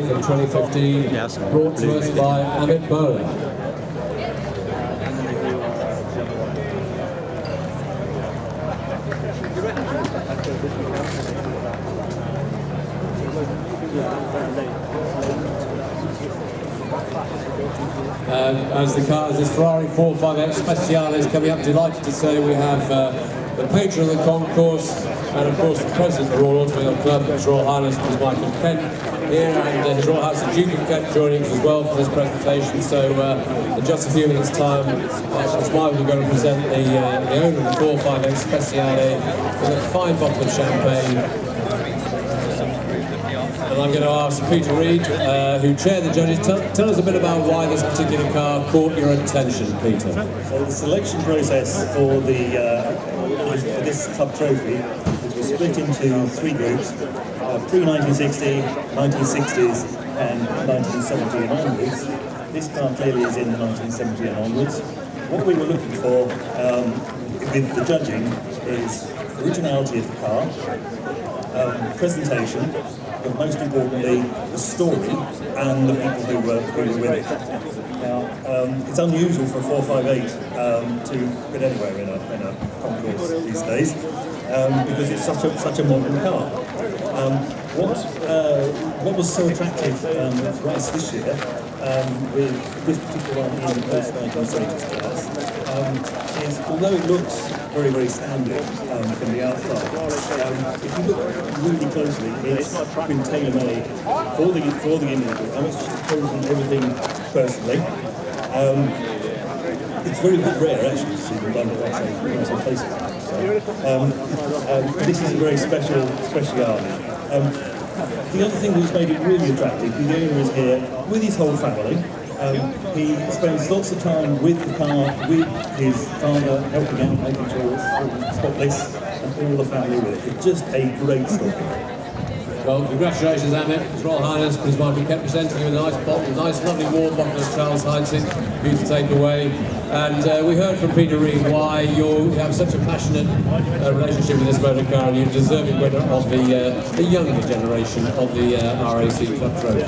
from 2015, brought to us by Amit Bowler. As this Ferrari 458 Speciale is coming up, delighted to say we have the patron of the concourse and of course the president of the Royal Automobile Club, His Royal Highness Prince Michael Kent here, and His Royal Highness the Duke of Kent joining us as well for this presentation. So in just a few minutes time, Prince Michael is going to present the owner of the 458 Speciale with a fine bottle of champagne. And I'm going to ask Peter Reid, who chaired the judges, tell us a bit about why this particular car caught your attention, Peter. So the selection process for this club trophy was split into three groups, pre-1960, 1960s and 1970 and onwards. This car clearly is in the 1970 and onwards. What we were looking for with the judging is originality of the car, presentation, but most importantly, the story and the people who were with it. Now, it's unusual for a 458 to get anywhere in a concourse these days because it's such a modern car. What was so attractive for us this year with this particular one in the post-1970s class is, although it looks very, very standard from the outside, if you look really closely, it's been tailor-made for the individual. I was chosen everything personally. It's very rare actually to see them done once on Facebook. So, this is a very speciality. The other thing that's made it really attractive, the owner is here with his whole family. He spends lots of time with the car, with his father, helping out, making sure it's spotless, and all the family with it. It's just a great story. Well, congratulations, Amit. His Royal Highness Prince Michael kept presenting you a nice bottle, nice, lovely warm bottle of Charles Heinzig for you to take away. And we heard from Peter Reid why you have such a passionate relationship with this motor car, and you're a deserving winner of the younger generation of the RAC Club Trophy.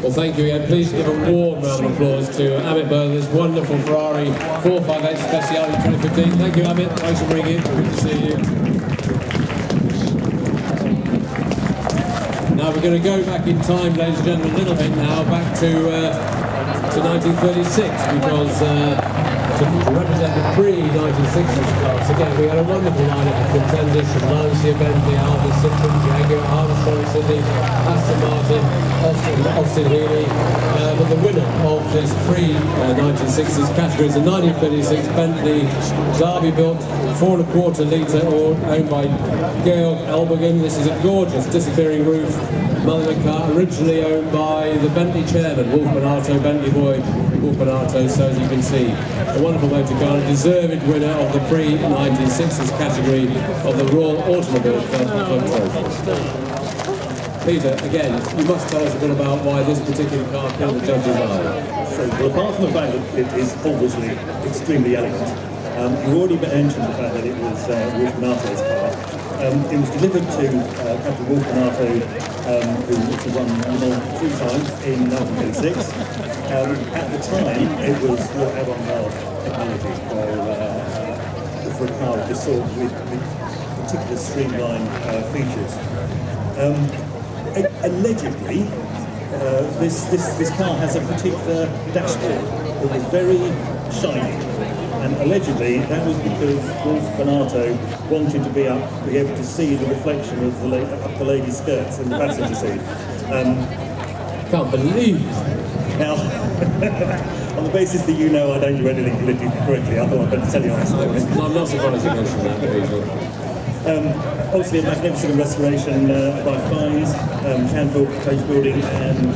Well, thank you again. Please give a warm round of applause to Amit Bowler, this wonderful Ferrari 458 Speciale 2015. Thank you, Amit. Thanks for bringing it. Good to see you. Now we're going to go back in time, ladies and gentlemen, a little bit now, back to 1936, because to represent the pre-1960s class. Again, we had a wonderful lineup of contenders from Lancia, Bentley, Alfa, Citroen, Jaguar, Harvard, Story City, Aston Martin, Austin Healey. But the winner of this pre-1960s category is a 1936 Bentley Derby-built 4.25 litre owned by Georg Elbergen. This is a gorgeous disappearing roof Mulligan car, originally owned by the Bentley chairman, Wolf Bonato, Bentley boy Wolf Bonato. So as you can see, a wonderful motor car, a deserved winner of the pre-1960s category of the Royal Automobile Club Trophy. Peter, again, you must tell us a bit about why this particular car caught the judge's eye. So, well, apart from the fact that it is obviously extremely elegant, you already mentioned the fact that it was Wolf Bonato's car. It was delivered to Captain Wolf Bonato, who won Le Mans 3 times in 1936. At the time, it was avant-garde technology for a car of this sort with particular streamlined features. Allegedly, this car has a particular dashboard that was very shiny, and allegedly that was because Wolf Bonato wanted to be able to see the reflection of the lady's skirts in the passenger seat. Can't believe. Now, on the basis that you know I don't do anything politically correctly, I thought I'd better tell you honestly. I'm not surprised you mentioned that, Peter. Obviously a magnificent restoration by Fines, Canfield Coach Building and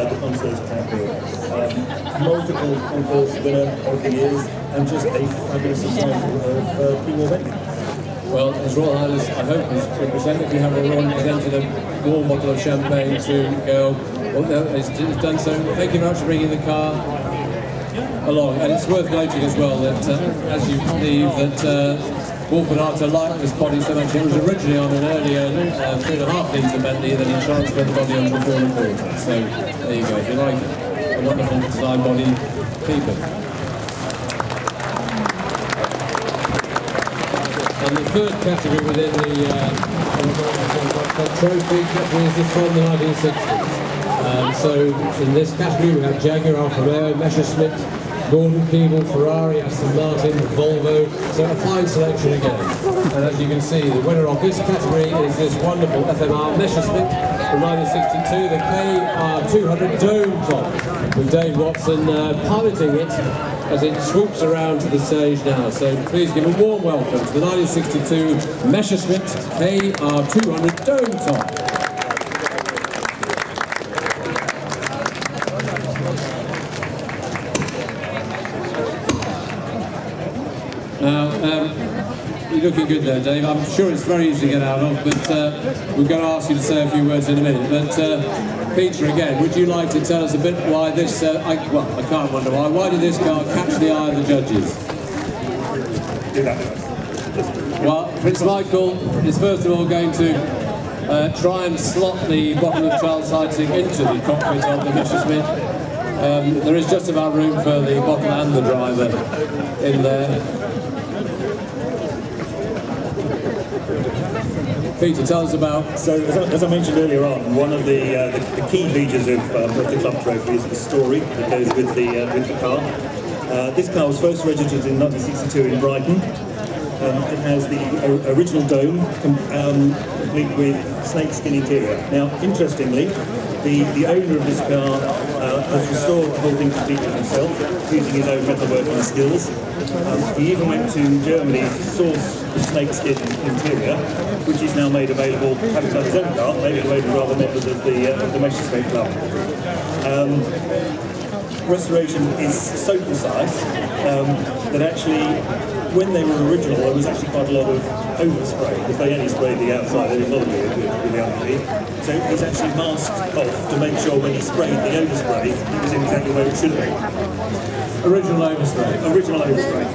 the Concourse Canfield. Multiple concourse winner over the years and just a fabulous example of pre-war Bentley. Well, His Royal Highness, I hope, has represented. We have already presented a warm bottle of champagne to Georg. Well, no, it's done so. Thank you very much for bringing the car along. And it's worth noting as well that as you leave, that Wolfgang Arter liked this body so much. It was originally on an earlier 3.5 litre Bentley, then he transferred the body onto the 4.25. So there you go. If you like it, a wonderful design body, keep it. And the third category within the trophy category is from the 1960s. So in this category we have Jaguar, Alfa Romeo, Messerschmitt, Gordon, Keeble, Ferrari, Aston Martin, Volvo, so a fine selection again. And as you can see, the winner of this category is this wonderful FMR Messerschmitt from 1962, the KR200 Dome Top, with Dave Watson piloting it as it swoops around to the stage now. So please give a warm welcome to the 1962 Messerschmitt KR200 Dome Top. Now, you're looking good there, Dave. I'm sure it's very easy to get out of, but we're going to ask you to say a few words in a minute. But Peter, again, would you like to tell us a bit why this, I can't wonder why. Why did this car catch the eye of the judges? Well, Prince Michael is first of all going to try and slot the bottom of child sighting into the cockpit of the Messerschmitt. There is just about room for the bottom and the driver in there. Peter, tell us about... So, as I mentioned earlier on, one of the key features of the Club Trophy is the story that goes with the car. This car was first registered in 1962 in Brighton. It has the original dome, complete with snakeskin interior. Now, interestingly, the owner of this car has restored the whole thing completely himself, using his own metalworking skills. He even went to Germany to source the snakeskin interior, which is now made available, having done his own car, made available to other members of the Messerschmitt Club. Restoration is so precise that actually, when they were original, there was actually quite a lot of overspray, because they only sprayed the outside, they didn't bother with the underneath. So it was actually masked off to make sure when he sprayed the overspray, it was exactly where it should be. Original overspray. Original overspray.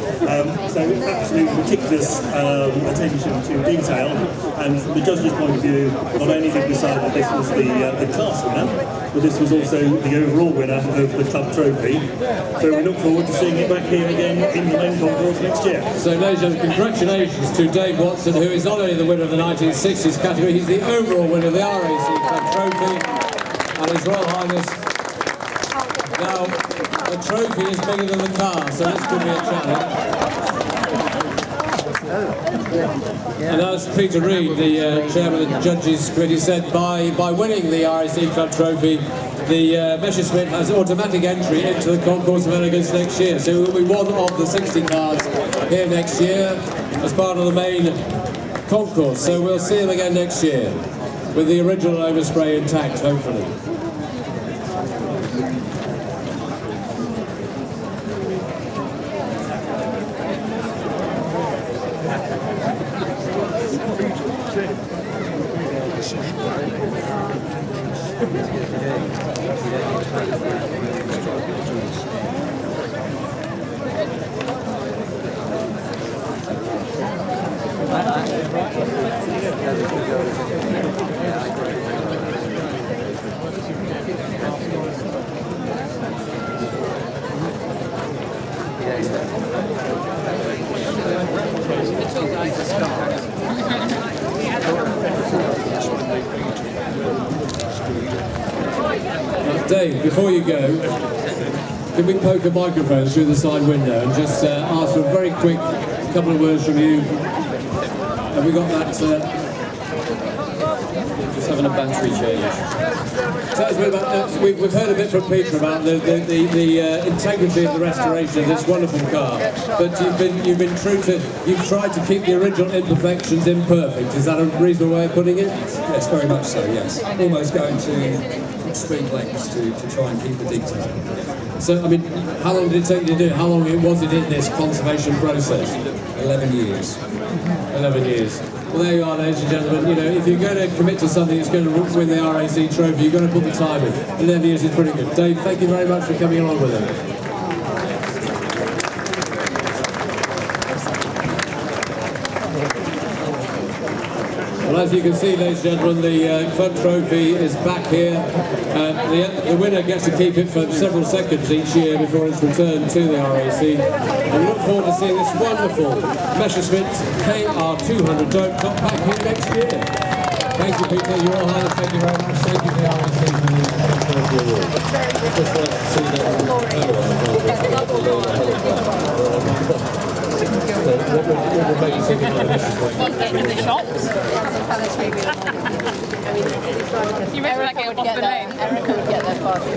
So absolutely meticulous attention to detail, and from the judge's point of view, not only did we decide that this was the class winner, but this was also the overall winner of the Club Trophy. So we look forward to seeing it back here again in the main concourse next year. So ladies and gentlemen, congratulations to Dave Watson, who is not only the winner of the 1960s category, he's the overall winner of the RAC Club Trophy, and His Royal Highness. Now, the trophy is bigger than the car, so this could be a challenge. And as Peter Reid, the chairman of the Judges Committee, said, by winning the RAC Club Trophy, the Messerschmitt has automatic entry into the Concourse of Elegance next year. So it will be one of the 60 cars here next year as part of the main concourse. So we'll see them again next year with the original overspray intact, hopefully. Dave, before you go, can we poke a microphone through the side window and just ask for a very quick couple of words from you? Have we got that? Just having a battery change. Tell us a bit about. We've heard a bit from Peter about the integrity of the restoration of this wonderful car, but you've been true to. You've tried to keep the original imperfections imperfect. Is that a reasonable way of putting it? Yes, very much so. Yes, almost going to extreme lengths to try and keep the detail. So, I mean, how long did it take you to do it? How long was it in this conservation process? 11 years. 11 years. Well, there you are, ladies and gentlemen. You know, if you're going to commit to something that's going to win the RAC trophy, you've got to put the time in. 11 years is pretty good. Dave, thank you very much for coming along with us. Well, as you can see, ladies and gentlemen, the club trophy is back here. The winner gets to keep it for several seconds each year before it's returned to the RAC. And we look forward to seeing this wonderful Messerschmitt KR200 dome top back here next year. Thank you, Peter. Your Highness, thank you very much. Thank you to the RAC for the club trophy award. Just like to see that on the what would make you think about this? Get in the shops. You reckon I get off the name? Erica would get there faster.